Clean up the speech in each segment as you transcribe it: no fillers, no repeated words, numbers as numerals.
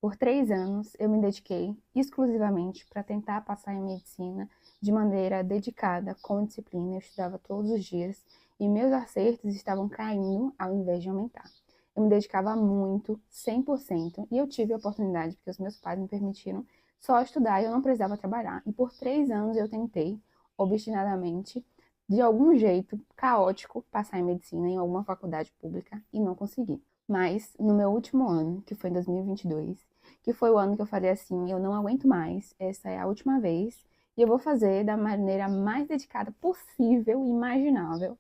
Por 3 anos, eu me dediquei exclusivamente para tentar passar em medicina de maneira dedicada, com disciplina. Eu estudava todos os dias e meus acertos estavam caindo ao invés de aumentar. Eu me dedicava muito, 100%, e eu tive a oportunidade, porque os meus pais me permitiram só estudar e eu não precisava trabalhar. E por 3 anos eu tentei, obstinadamente, de algum jeito caótico, passar em medicina em alguma faculdade pública e não consegui. Mas no meu último ano, que foi em 2022, que foi o ano que eu falei assim, eu não aguento mais, essa é a última vez, e eu vou fazer da maneira mais dedicada possível e imaginável,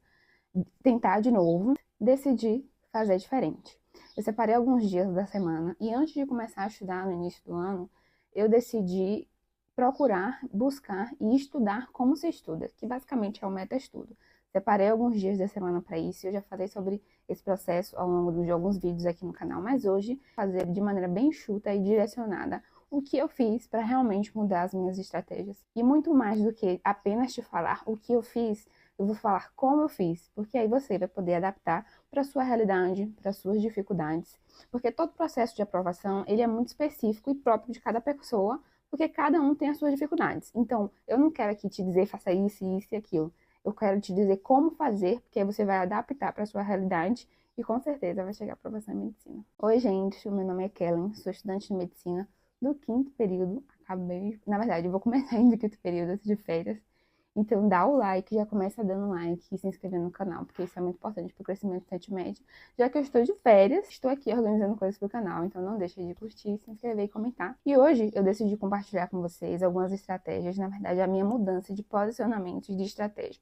tentar de novo, decidir fazer diferente. Eu separei alguns dias da semana e antes de começar a estudar no início do ano, eu decidi procurar, buscar e estudar como se estuda, que basicamente é o meta-estudo. Separei alguns dias da semana para isso e eu já falei sobre esse processo ao longo de alguns vídeos aqui no canal, mas hoje fazer de maneira bem enxuta e direcionada o que eu fiz para realmente mudar as minhas estratégias. E muito mais do que apenas te falar o que eu fiz, eu vou falar como eu fiz, porque aí você vai poder adaptar para a sua realidade, para as suas dificuldades. Porque todo processo de aprovação, ele é muito específico e próprio de cada pessoa, porque cada um tem as suas dificuldades. Então, eu não quero aqui te dizer faça isso, isso e aquilo. Eu quero te dizer como fazer, porque aí você vai adaptar para a sua realidade e com certeza vai chegar a aprovação em medicina. Oi, gente, o meu nome é Kellen, sou estudante de medicina do quinto período. Na verdade, eu vou começar indo do quinto período de férias. Então dá o like, já começa dando like e se inscrevendo no canal, porque isso é muito importante para o crescimento do ensino médio. Já que eu estou de férias, estou aqui organizando coisas para o canal, então não deixe de curtir, se inscrever e comentar. E hoje eu decidi compartilhar com vocês algumas estratégias, na verdade a minha mudança de posicionamento de estratégia.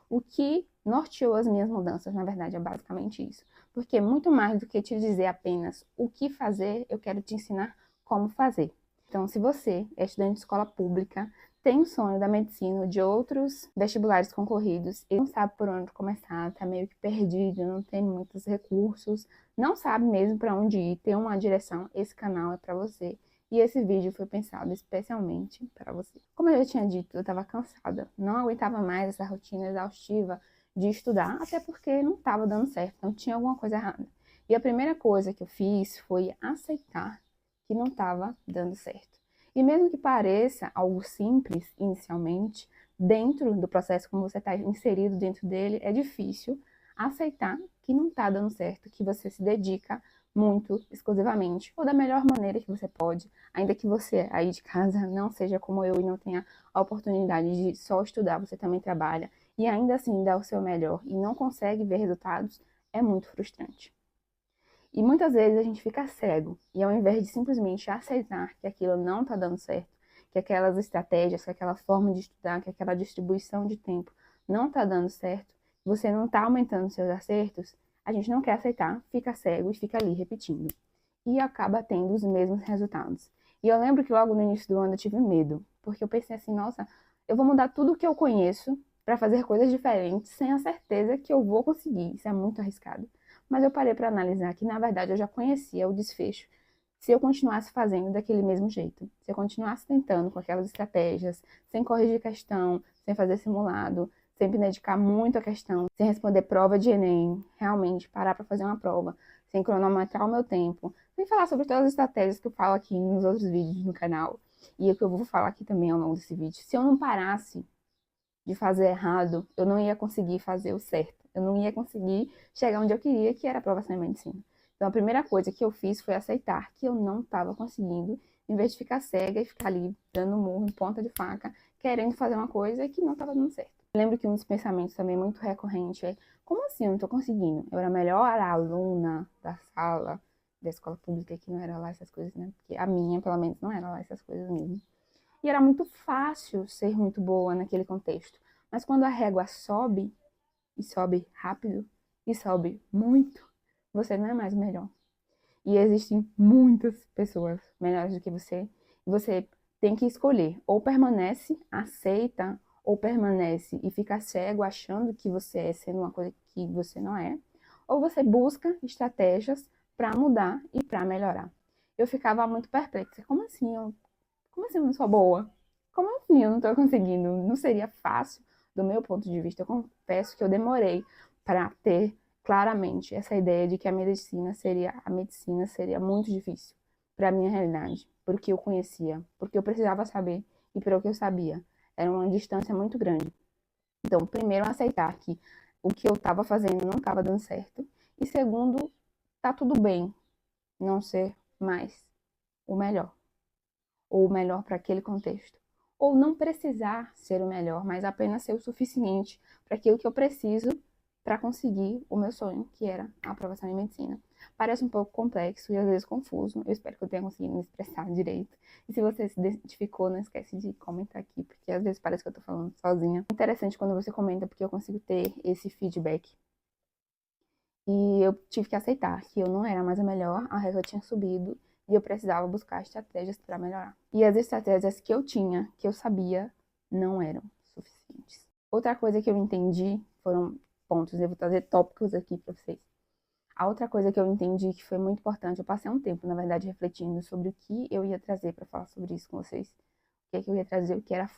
O que norteou as minhas mudanças, na verdade, é basicamente isso. Porque muito mais do que te dizer apenas o que fazer, eu quero te ensinar como fazer. Então, se você é estudante de escola pública, tem um sonho da medicina ou de outros vestibulares concorridos e não sabe por onde começar, tá meio que perdido, não tem muitos recursos, não sabe mesmo para onde ir, tem uma direção, esse canal é para você. E esse vídeo foi pensado especialmente para você. Como eu já tinha dito, eu estava cansada, não aguentava mais essa rotina exaustiva de estudar, até porque não estava dando certo, não tinha alguma coisa errada. E a primeira coisa que eu fiz foi aceitar que não estava dando certo. E mesmo que pareça algo simples inicialmente, dentro do processo, como você está inserido dentro dele, é difícil aceitar que não está dando certo, que você se dedica muito, exclusivamente, ou da melhor maneira que você pode, ainda que você aí de casa não seja como eu e não tenha a oportunidade de só estudar, você também trabalha, e ainda assim dá o seu melhor e não consegue ver resultados, é muito frustrante. E muitas vezes a gente fica cego, e ao invés de simplesmente aceitar que aquilo não está dando certo, que aquelas estratégias, que aquela forma de estudar, que aquela distribuição de tempo não está dando certo, você não está aumentando seus acertos, a gente não quer aceitar, fica cego e fica ali repetindo. E acaba tendo os mesmos resultados. E eu lembro que logo no início do ano eu tive medo, porque eu pensei assim, nossa, eu vou mudar tudo o que eu conheço para fazer coisas diferentes sem a certeza que eu vou conseguir. Isso é muito arriscado. Mas eu parei para analisar que, na verdade, eu já conhecia o desfecho se eu continuasse fazendo daquele mesmo jeito. Se eu continuasse tentando com aquelas estratégias, sem corrigir questão, sem fazer simulado, sem me dedicar muito à questão, sem responder prova de Enem, realmente parar para fazer uma prova, sem cronometrar o meu tempo, sem falar sobre todas as estratégias que eu falo aqui nos outros vídeos no canal e o que eu vou falar aqui também ao longo desse vídeo. Se eu não parasse de fazer errado, eu não ia conseguir fazer o certo. Eu não ia conseguir chegar onde eu queria, que era a aprovação em medicina. Então, a primeira coisa que eu fiz foi aceitar que eu não estava conseguindo, em vez de ficar cega e ficar ali dando murro em ponta de faca, querendo fazer uma coisa que não estava dando certo. Eu lembro que um dos pensamentos também muito recorrente é: como assim eu não estou conseguindo? Eu era a melhor aluna da sala, da escola pública, que não era lá essas coisas, né? Porque a minha, pelo menos, não era lá essas coisas mesmo. E era muito fácil ser muito boa naquele contexto. Mas quando a régua sobe, e sobe rápido, e sobe muito, você não é mais o melhor. E existem muitas pessoas melhores do que você. E você tem que escolher. Ou permanece, aceita, ou permanece e fica cego achando que você é sendo uma coisa que você não é. Ou você busca estratégias para mudar e para melhorar. Eu ficava muito perplexa. Como assim eu não sou boa? Como assim eu não tô conseguindo? Não seria fácil do meu ponto de vista. Eu confesso que eu demorei para ter claramente essa ideia de que a medicina seria muito difícil para a minha realidade, porque eu conhecia, porque eu precisava saber e para o que eu sabia. Era uma distância muito grande. Então, primeiro, aceitar que o que eu estava fazendo não estava dando certo. E segundo, tá tudo bem não ser mais o melhor, ou o melhor para aquele contexto. Ou não precisar ser o melhor, mas apenas ser o suficiente para aquilo que eu preciso para conseguir o meu sonho, que era a aprovação em medicina. Parece um pouco complexo e às vezes confuso. Eu espero que eu tenha conseguido me expressar direito. E se você se identificou, não esquece de comentar aqui, porque às vezes parece que eu tô falando sozinha. É interessante quando você comenta, porque eu consigo ter esse feedback. E eu tive que aceitar que eu não era mais a melhor, a régua tinha subido e eu precisava buscar estratégias para melhorar. E as estratégias que eu tinha, que eu sabia, não eram suficientes. Outra coisa que eu entendi foram pontos, eu vou trazer tópicos aqui para vocês. A outra coisa que eu entendi que foi muito importante, eu passei um tempo, na verdade, refletindo sobre o que eu ia trazer para falar sobre isso com vocês. O que eu ia trazer, o que era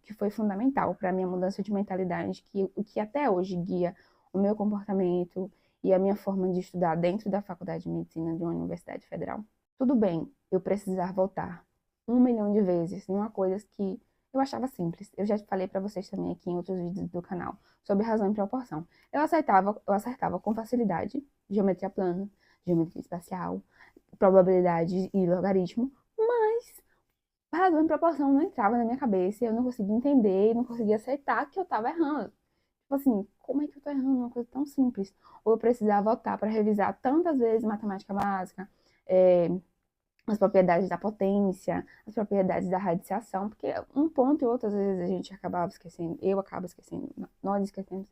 que foi fundamental para a minha mudança de mentalidade, o que até hoje guia o meu comportamento e a minha forma de estudar dentro da faculdade de medicina de uma universidade federal. Tudo bem eu precisar voltar 1 milhão de vezes numa coisa que eu achava simples. Eu já falei para vocês também aqui em outros vídeos do canal sobre razão e proporção. Eu acertava com facilidade geometria plana, geometria espacial, probabilidade e logaritmo, mas razão e proporção não entrava na minha cabeça, eu não conseguia entender, não conseguia aceitar que eu estava errando. Tipo assim, como é que eu tô errando uma coisa tão simples? Ou eu precisava voltar para revisar tantas vezes matemática básica, as propriedades da potência, as propriedades da radiciação, porque um ponto e outras vezes a gente acabava esquecendo, eu acabo esquecendo, nós esquecemos.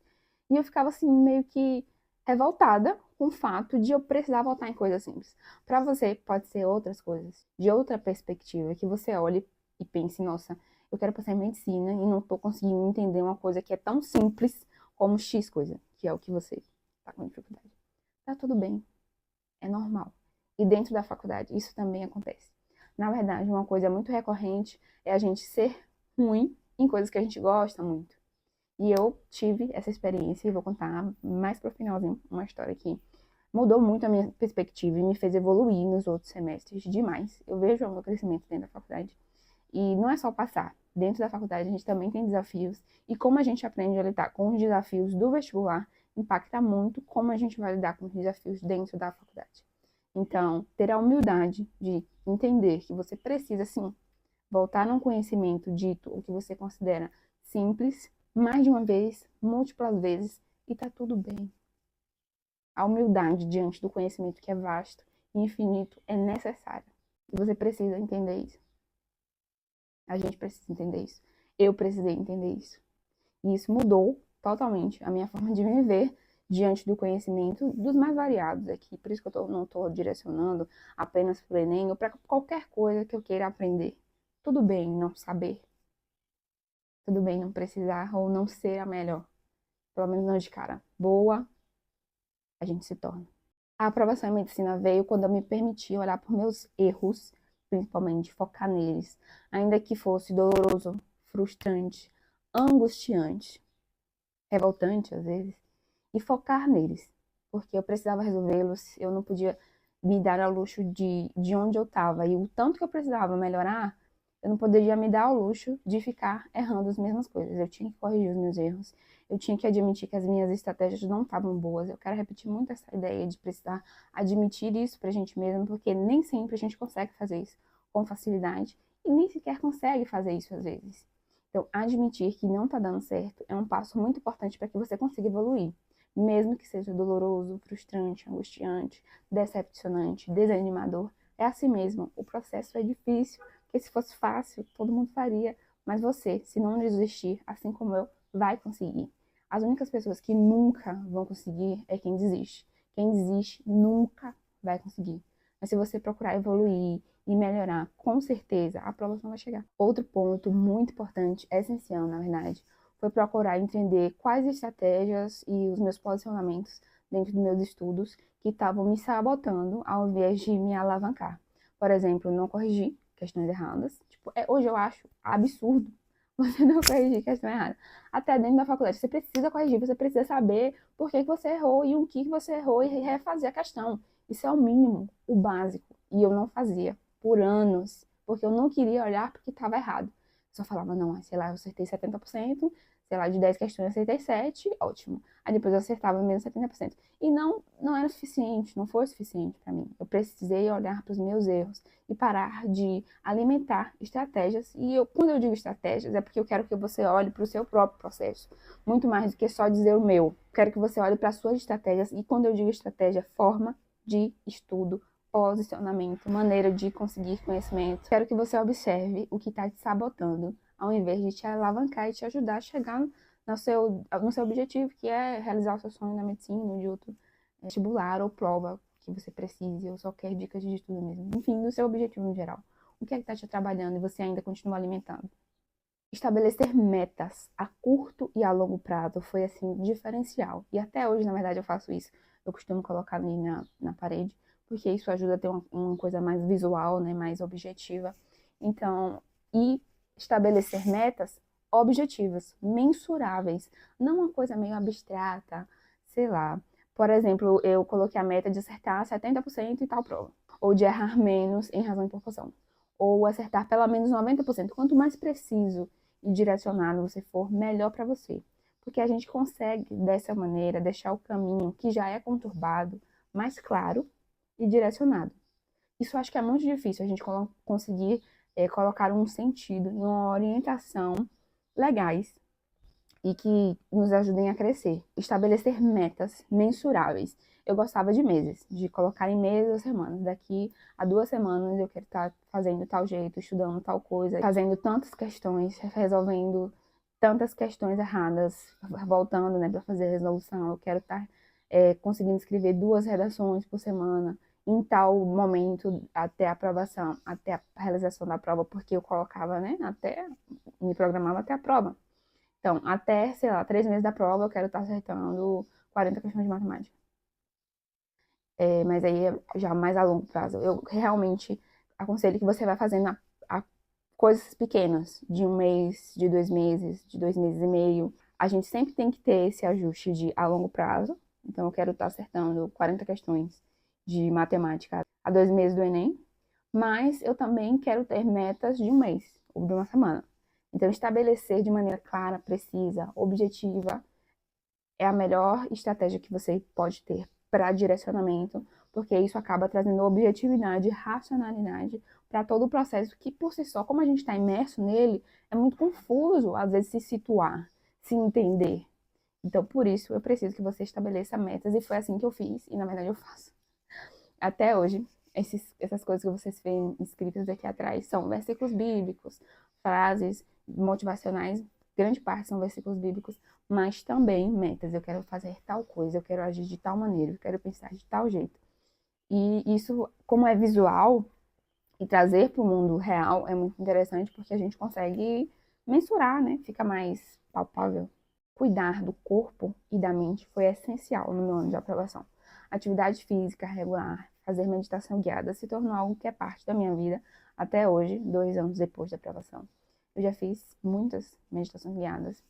E eu ficava assim, meio que revoltada com o fato de eu precisar voltar em coisas simples. Para você, pode ser outras coisas, de outra perspectiva, que você olhe e pense, nossa, eu quero passar em medicina e não tô conseguindo entender uma coisa que é tão simples como X coisa, que é o que você tá com dificuldade. Tá tudo bem, é normal. E dentro da faculdade, isso também acontece. Na verdade, uma coisa muito recorrente é a gente ser ruim em coisas que a gente gosta muito. E eu tive essa experiência e vou contar mais pro finalzinho uma história que mudou muito a minha perspectiva e me fez evoluir nos outros semestres demais. Eu vejo o meu crescimento dentro da faculdade. E não é só passar. Dentro da faculdade a gente também tem desafios. E como a gente aprende a lidar com os desafios do vestibular impacta muito como a gente vai lidar com os desafios dentro da faculdade. Então, ter a humildade de entender que você precisa, sim, voltar num conhecimento dito, o que você considera simples, mais de uma vez, múltiplas vezes, e tá tudo bem. A humildade diante do conhecimento que é vasto e infinito é necessária. E você precisa entender isso. A gente precisa entender isso. Eu precisei entender isso. E isso mudou totalmente a minha forma de me ver diante do conhecimento dos mais variados aqui. Por isso que eu não estou direcionando apenas para o Enem ou para qualquer coisa que eu queira aprender. Tudo bem não saber. Tudo bem não precisar ou não ser a melhor. Pelo menos não de cara boa, a gente se torna. A aprovação em medicina veio quando eu me permiti olhar por meus erros, principalmente focar neles, ainda que fosse doloroso, frustrante, angustiante, revoltante às vezes, e focar neles, porque eu precisava resolvê-los, eu não podia me dar ao luxo de onde eu estava, e o tanto que eu precisava melhorar, eu não poderia me dar ao luxo de ficar errando as mesmas coisas, eu tinha que corrigir os meus erros, eu tinha que admitir que as minhas estratégias não estavam boas, eu quero repetir muito essa ideia de precisar admitir isso pra gente mesmo, porque nem sempre a gente consegue fazer isso com facilidade, e nem sequer consegue fazer isso às vezes. Então, admitir que não está dando certo é um passo muito importante para que você consiga evoluir, mesmo que seja doloroso, frustrante, angustiante, decepcionante, desanimador. É assim mesmo, o processo é difícil, porque se fosse fácil, todo mundo faria, mas você, se não desistir, assim como eu, vai conseguir. As únicas pessoas que nunca vão conseguir é quem desiste. Quem desiste nunca vai conseguir. Mas se você procurar evoluir e melhorar, com certeza a aprovação vai chegar. Outro ponto muito importante, essencial na verdade, foi procurar entender quais estratégias e os meus posicionamentos dentro dos meus estudos que estavam me sabotando ao invés de me alavancar. Por exemplo, não corrigir questões erradas. Tipo, hoje eu acho absurdo você não corrigir questão errada. Até dentro da faculdade, você precisa corrigir, você precisa saber por que você errou e o que você errou e refazer a questão. Isso é o mínimo, o básico. E eu não fazia. por anos, porque eu não queria olhar porque estava errado. Só falava, não, sei lá, eu acertei 70%, sei lá, de 10 questões eu acertei 7, ótimo. Aí depois eu acertava menos 70%. E não era suficiente, não foi suficiente para mim. Eu precisei olhar para os meus erros e parar de alimentar estratégias. E quando eu digo estratégias, é porque eu quero que você olhe para o seu próprio processo, muito mais do que só dizer o meu. Quero que você olhe para as suas estratégias. E quando eu digo estratégia, forma de estudo, posicionamento, maneira de conseguir conhecimento. Quero que você observe o que está te sabotando, ao invés de te alavancar e te ajudar a chegar no seu objetivo, que é realizar o seu sonho na medicina, de outro vestibular ou prova que você precise, ou só quer dicas de estudo mesmo. Enfim, do seu objetivo em geral. O que é que está te trabalhando e você ainda continua alimentando? Estabelecer metas a curto e a longo prazo foi, assim, diferencial. E até hoje, na verdade, eu faço isso. Eu costumo colocar ali na parede, porque isso ajuda a ter uma coisa mais visual, né, mais objetiva. Então, e estabelecer metas objetivas, mensuráveis, não uma coisa meio abstrata, sei lá. Por exemplo, eu coloquei a meta de acertar 70% em tal prova, ou de errar menos em razão e proporção, ou acertar pelo menos 90%. Quanto mais preciso e direcionado você for, melhor para você. Porque a gente consegue, dessa maneira, deixar o caminho que já é conturbado mais claro e direcionado. Isso eu acho que é muito difícil, a gente conseguir colocar um sentido e uma orientação legais e que nos ajudem a crescer. Estabelecer metas mensuráveis. Eu gostava de meses, de colocar em meses ou semanas. Daqui a 2 semanas eu quero estar fazendo tal jeito, estudando tal coisa, fazendo tantas questões, resolvendo tantas questões erradas, voltando, né, para fazer a resolução. Eu quero estar conseguindo escrever 2 redações por semana em tal momento até a aprovação, até a realização da prova, porque eu colocava, né, me programava até a prova. Então, até, sei lá, 3 meses da prova, eu quero estar acertando 40 questões de matemática. Mas aí é já mais a longo prazo. Eu realmente aconselho que você vá fazendo coisas pequenas, de 1 mês, de 2 meses, de 2 meses e meio. A gente sempre tem que ter esse ajuste de a longo prazo. Então, eu quero estar acertando 40 questões de matemática a 2 meses do Enem. Mas eu também quero ter metas de 1 mês ou de uma semana. Então, estabelecer de maneira clara, precisa, objetiva, é a melhor estratégia que você pode ter para direcionamento, porque isso acaba trazendo objetividade e racionalidade para todo o processo, que por si só, como a gente está imerso nele, é muito confuso, às vezes, se situar, se entender. Então, por isso, eu preciso que você estabeleça metas, e foi assim que eu fiz, e na verdade eu faço. Até hoje, essas coisas que vocês veem escritas aqui atrás são versículos bíblicos, frases motivacionais, grande parte são versículos bíblicos, mas também metas. Eu quero fazer tal coisa, eu quero agir de tal maneira, eu quero pensar de tal jeito. E isso, como é visual, e trazer para o mundo real é muito interessante, porque a gente consegue mensurar, né? Fica mais palpável. Cuidar do corpo e da mente foi essencial no meu ano de aprovação. Atividade física regular, fazer meditação guiada se tornou algo que é parte da minha vida até hoje, 2 anos depois da aprovação. Eu já fiz muitas meditações guiadas.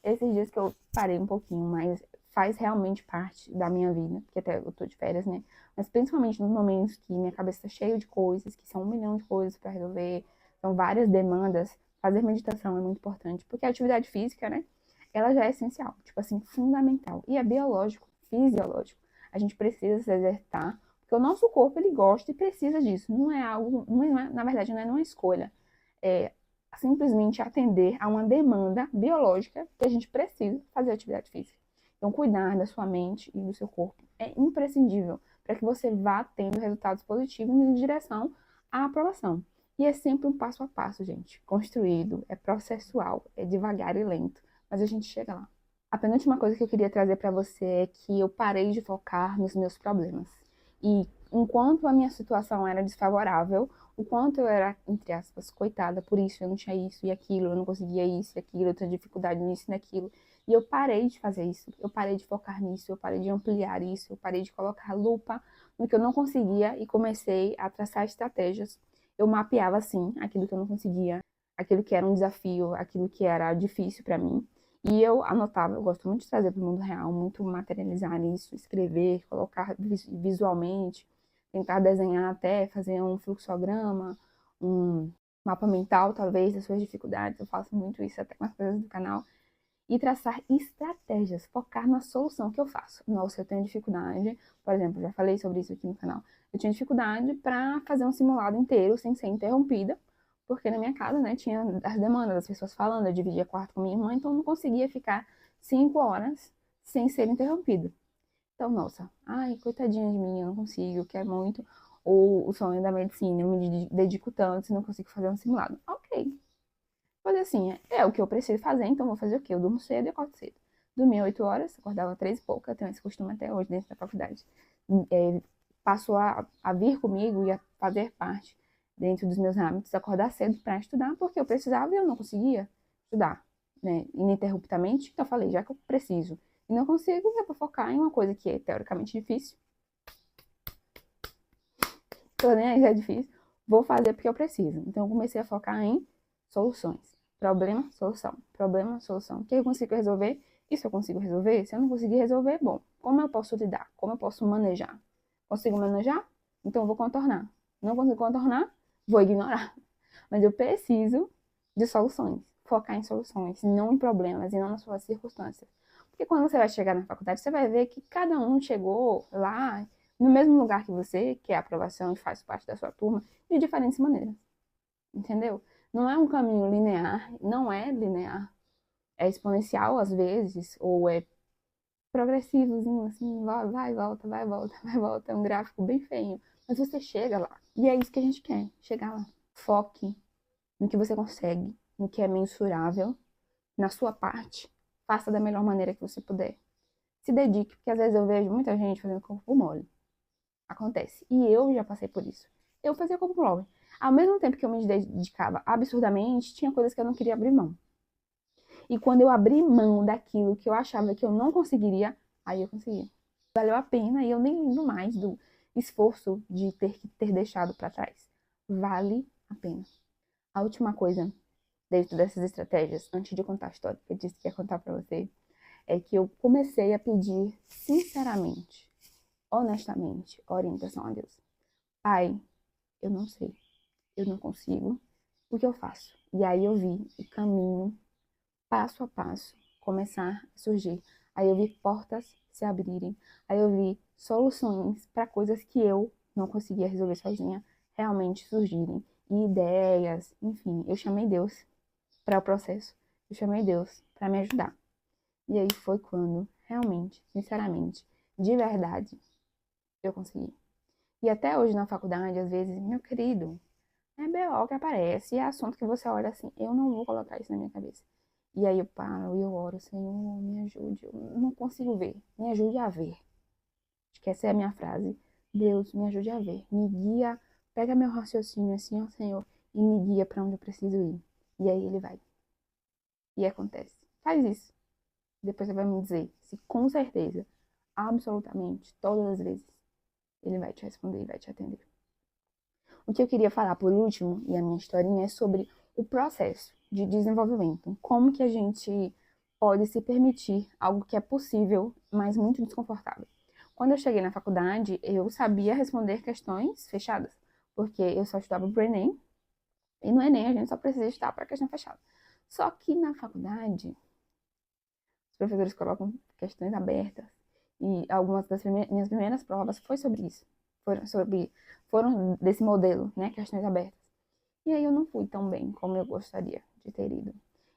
Esses dias que eu parei um pouquinho, mas faz realmente parte da minha vida, porque até eu tô de férias, né? Mas principalmente nos momentos que minha cabeça tá cheia de coisas, que são 1 milhão de coisas para resolver, são várias demandas, fazer meditação é muito importante, porque a atividade física, né? Ela já é essencial, tipo assim, fundamental. E é biológico, fisiológico. A gente precisa se exercitar, porque o nosso corpo, ele gosta e precisa disso. Não é algo, na verdade, não é uma escolha. É simplesmente atender a uma demanda biológica que a gente precisa fazer atividade física. Então, cuidar da sua mente e do seu corpo é imprescindível para que você vá tendo resultados positivos em direção à aprovação. E é sempre um passo a passo, gente. Construído, é processual, é devagar e lento, mas a gente chega lá. A penúltima coisa que eu queria trazer para você é que eu parei de focar nos meus problemas. E enquanto a minha situação era desfavorável, o quanto eu era, entre aspas, coitada, por isso eu não tinha isso e aquilo, eu não conseguia isso e aquilo, eu tinha dificuldade nisso e naquilo. E eu parei de fazer isso, eu parei de focar nisso, eu parei de ampliar isso, eu parei de colocar lupa no que eu não conseguia e comecei a traçar estratégias. Eu mapeava, assim, aquilo que eu não conseguia, aquilo que era um desafio, aquilo que era difícil para mim. E eu anotava, eu gosto muito de trazer para o mundo real, muito materializar isso, escrever, colocar visualmente, tentar desenhar até, fazer um fluxograma, um mapa mental, talvez, das suas dificuldades. Eu faço muito isso até com as coisas do canal. E traçar estratégias, focar na solução que eu faço. Nossa, eu tenho dificuldade, por exemplo, já falei sobre isso aqui no canal. Eu tinha dificuldade para fazer um simulado inteiro sem ser interrompida, porque na minha casa, né, tinha as demandas das pessoas falando, eu dividia quarto com minha irmã, então eu não conseguia ficar 5 horas sem ser interrompida. Então, nossa, ai, coitadinha de mim, eu não consigo, eu quero muito. Ou o sonho da medicina, eu me dedico tanto, se não consigo fazer um simulado. Ok, fazer assim, é o que eu preciso fazer, então vou fazer o quê? Eu durmo cedo e acordo cedo. Dormia 8 horas, acordava 3 e pouca, eu tenho esse costume até hoje dentro da faculdade. Passou a vir comigo e a fazer parte dentro dos meus hábitos, acordar cedo para estudar, porque eu precisava e eu não conseguia estudar, né, ininterruptamente. Então eu falei, já que eu preciso e não consigo, é para focar em uma coisa que é teoricamente difícil. Tô nem aí, já é difícil. Vou fazer porque eu preciso. Então eu comecei a focar em soluções. Problema, solução. Problema, solução. O que eu consigo resolver? Isso eu consigo resolver? Se eu não conseguir resolver, bom, como eu posso lidar? Como eu posso manejar? Consigo manejar? Então eu vou contornar. Não consigo contornar? Vou ignorar. Mas eu preciso de soluções. Focar em soluções, não em problemas e não nas suas circunstâncias. Porque quando você vai chegar na faculdade, você vai ver que cada um chegou lá no mesmo lugar que você, que é a aprovação e faz parte da sua turma, de diferentes maneiras. Entendeu? Não é um caminho linear, não é linear. É exponencial às vezes, ou é progressivozinho, assim, vai, volta, vai, volta, vai, volta. É um gráfico bem feio. Mas você chega lá. E é isso que a gente quer, chegar lá. Foque no que você consegue, no que é mensurável, na sua parte. Faça da melhor maneira que você puder. Se dedique, porque às vezes eu vejo muita gente fazendo corpo mole. Acontece. E eu já passei por isso. Eu fazia corpo mole. Ao mesmo tempo que eu me dedicava absurdamente, tinha coisas que eu não queria abrir mão. E quando eu abri mão daquilo que eu achava que eu não conseguiria, aí eu conseguia. Valeu a pena e eu nem lembro mais do esforço de ter deixado para trás. Vale a pena. A última coisa dentro dessas estratégias, antes de contar a história que eu disse que ia contar para você, é que eu comecei a pedir sinceramente, honestamente, orientação a Deus. Pai, eu não sei, eu não consigo, o que eu faço? E aí eu vi o caminho, passo a passo, começar a surgir. Aí eu vi portas se abrirem, aí eu vi soluções para coisas que eu não conseguia resolver sozinha realmente surgirem. E ideias, enfim, eu chamei Deus para o processo, eu chamei Deus para me ajudar. E aí foi quando, realmente, sinceramente, de verdade, eu consegui. E até hoje na faculdade, às vezes, meu querido, é BO que aparece, é assunto que você olha assim, eu não vou colocar isso na minha cabeça. E aí eu paro e eu oro, Senhor, me ajude, eu não consigo ver, me ajude a ver. Acho que essa é a minha frase. Deus, me ajude a ver, me guia, pega meu raciocínio assim, ó Senhor, e me guia para onde eu preciso ir. E aí ele vai. E acontece. Faz isso. Depois você vai me dizer se com certeza, absolutamente, todas as vezes, ele vai te responder e vai te atender. O que eu queria falar por último, e a minha historinha, é sobre o processo de desenvolvimento. Como que a gente pode se permitir algo que é possível, mas muito desconfortável. Quando eu cheguei na faculdade, eu sabia responder questões fechadas, porque eu só estudava para o Enem, e no Enem a gente só precisa estudar para questão fechada. Só que na faculdade, os professores colocam questões abertas, e algumas das minhas primeiras provas foi sobre isso. Foram desse modelo, né? Questões abertas. E aí eu não fui tão bem como eu gostaria de ter ido.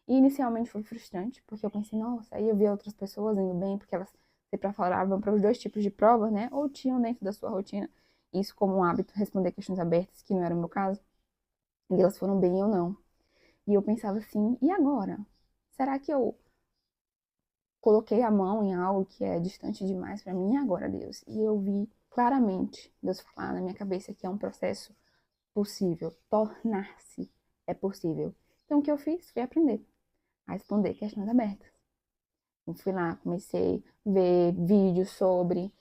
E inicialmente foi frustrante, porque eu pensei, nossa, aí eu vi outras pessoas indo bem, porque elas sempre falavam para os dois tipos de provas, né? Ou tinham dentro da sua rotina isso como um hábito, responder questões abertas, que não era o meu caso. E elas foram bem ou não. E eu pensava assim, e agora? Será que eu coloquei a mão em algo que é distante demais para mim? E agora, Deus? E eu vi claramente Deus falar na minha cabeça que é um processo possível, tornar-se é possível. Então, o que eu fiz foi aprender a responder questões abertas. Eu fui lá, comecei a ver vídeos sobre,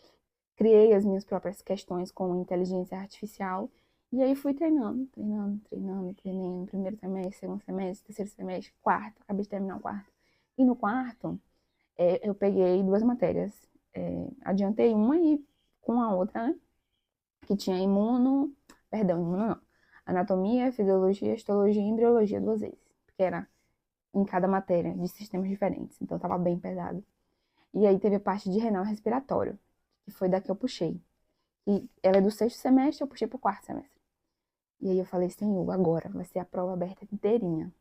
criei as minhas próprias questões com inteligência artificial, e aí fui treinando, primeiro semestre, segundo semestre, terceiro semestre, quarto, acabei de terminar o quarto. E no quarto, eu peguei duas matérias, adiantei uma e com a outra, né, que tinha imuno não, anatomia, fisiologia, histologia e embriologia 2 vezes, porque era em cada matéria, de sistemas diferentes, então tava bem pesado. E aí teve a parte de renal e respiratório, que foi da que eu puxei. E ela é do 6º semestre, eu puxei pro 4º semestre. E aí eu falei, Senhor, agora vai ser a prova aberta inteirinha.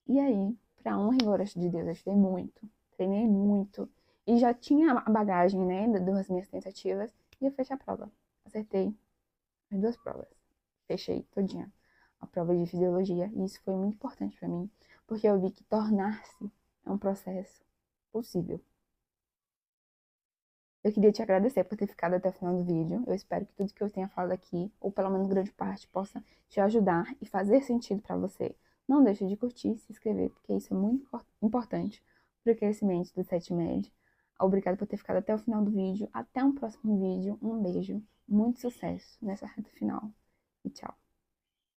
E aí, pra honra e glória de Deus, eu estudei muito, treinei muito. E já tinha a bagagem, né, das minhas tentativas. E eu fechei a prova. Acertei as 2 provas. Fechei todinha a prova de fisiologia. E isso foi muito importante pra mim, porque eu vi que tornar-se é um processo possível. Eu queria te agradecer por ter ficado até o final do vídeo. Eu espero que tudo que eu tenha falado aqui, ou pelo menos grande parte, possa te ajudar e fazer sentido para você. Não deixe de curtir e se inscrever, porque isso é muito importante para o crescimento do 7 Obrigada por ter ficado até o final do vídeo. Até um próximo vídeo. Um beijo. Muito sucesso nessa reta final. E tchau.